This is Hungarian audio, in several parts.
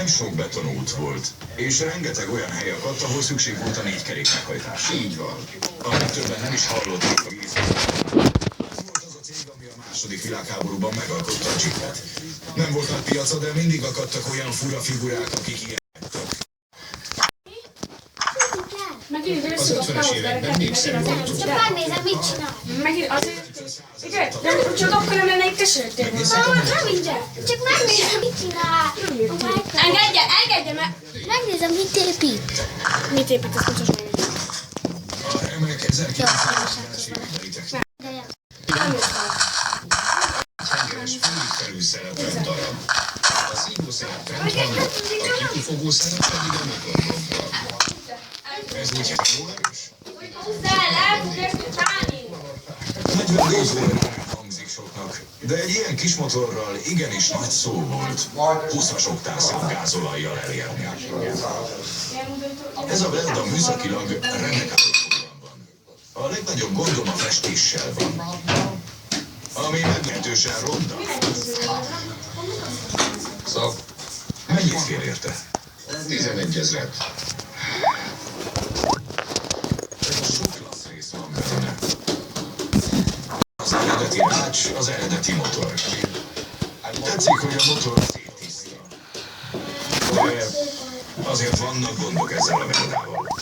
sok betonút volt, és rengeteg olyan hely akadt, ahol szükség volt a 4 kerék meghajtásra. Így van. A legtöbben nem is hallottak a vízről. Ez volt az a cég, ami a második világháborúban megalkotta a csipet. Nem volt nagy piaca, de mindig akadtak olyan fura figurák, akik ilyen. Az 50-es években népszerű volt. Csak megnézem, mit csinál. Megint azért... Igen, de csak akkor nem lenne egy keserűtérben. Nem mindjárt. Csak megnézem, mit csinál. Engedje meg! Megnézem, mit épít. Mit épít, ezt mutasd meg. A remek 1990-es évekbeli technika. Nem jössz fel. Hengeres felülszerepelt darab. A szívó szerep fent van, a kipufogó szerep pedig a motorban van. Ez úgy jól erős? Húzzál el, tudják utálni! 44 órára hangzik soknak, de egy ilyen kis motorral igenis nagy szó volt 20-as oktánszám gázolajjal elérni. Ez a Velda műszakilag remek állapotban van. A legnagyobb gondom a festéssel van, ami meglehetősen ronda. Mennyit kér érte? 11 000. Sok klassz rész van benne. Az eredeti rács, az eredeti motor. Tetszik, hogy a motor széttiszta. De azért vannak gondok ezzel a Veldával.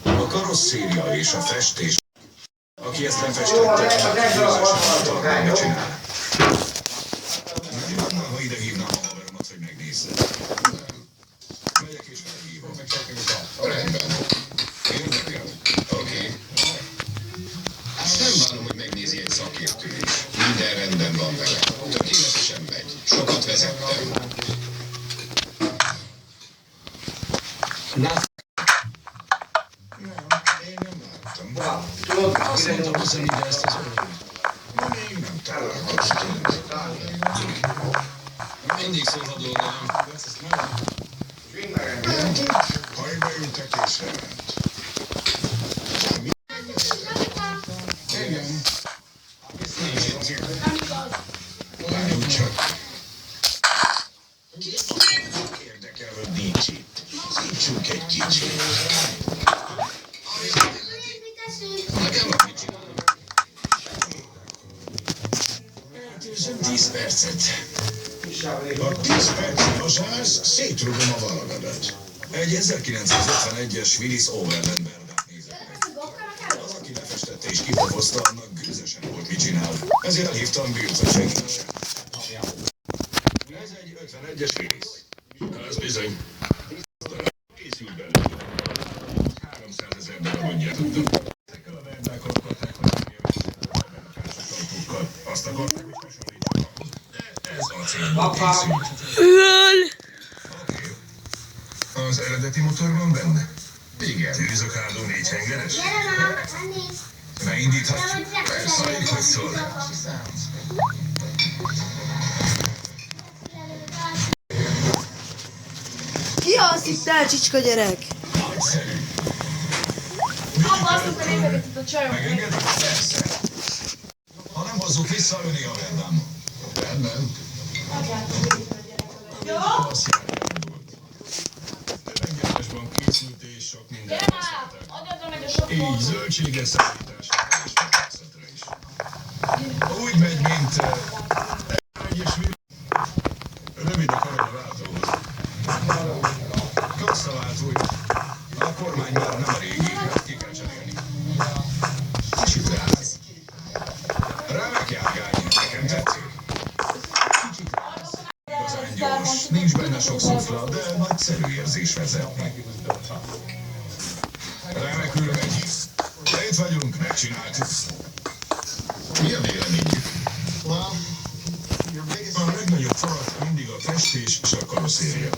A karosszéria és a festés, aki ezt lefestette, győzősen tartalmat csinál. Nem annál, ha ide hívnám a haveromat, hogy megnézze. Megyek és felhívom. Rendben. Érdekel? Oké. Nem várom, hogy megnézi egy szakértő is. Minden rendben van vele. Tökéletesen megy. Sokat vezettem. Nem, én nem láttam. Azt mondtam, hozzám ide ezt az olyan. Még nem találkoztam. Mindig szóvadolnám. Hajba ültek és elment. Igen. Nincs itt. Várjunk csak. Érdekel, hogy nincs itt. Szítsunk egy kicsit. Nekem van mit csinálnom. Eltűzöm 10 percet. A 10 percet a zsász, szétrugom a valagadat. Egy 1951-es Willis Overland Berdát nézett meg. Az, aki lefestette és kipofozta, annak gőzösen volt, mit csinál. Ezért elhívtam Bills a segítsen. Ez egy 51-es Willis. Ez bizony. Készült belőle. 300 000 darabot gyártottam. Ezekkel a Berdák akarták, hogy a lakásos autókkal. Azt akarták, hogy hasonlítsanak ahhoz. De ez acélból készült. Az eredeti motor van benne? Igen. Tűzökálló 4 hengeres? Beindíthatjuk? Persze, alig, hogy szól. Ki az itt el, csicska gyerek? Nagyszerű. Abba azt a nézegetit a csajok. Megengedik? Persze. Ha nem hozzuk vissza, öné a Verdám. Rendben. Jó? Azt járjában. Tömeggyártásban készült és sok minden Gyere már! Adjadra meg a sok így zöldséges szállításra és vadászatra is. Úgy megy, mint egyes rövid a karad a váltóhoz. Kasszaváltói. A kormány már nem a régi, ezt ki kell cserélni. Kicsit ráz. Remek járgány, nekem tetszik. Kicsit ráz. Igazán gyors, nincs benne sok szufla, de nagyszerű érzés vezetni. Remekül megy. De itt vagyunk, megcsináltuk. Mi a véleményük? A legnagyobb falat mindig a festés és a karosszéria.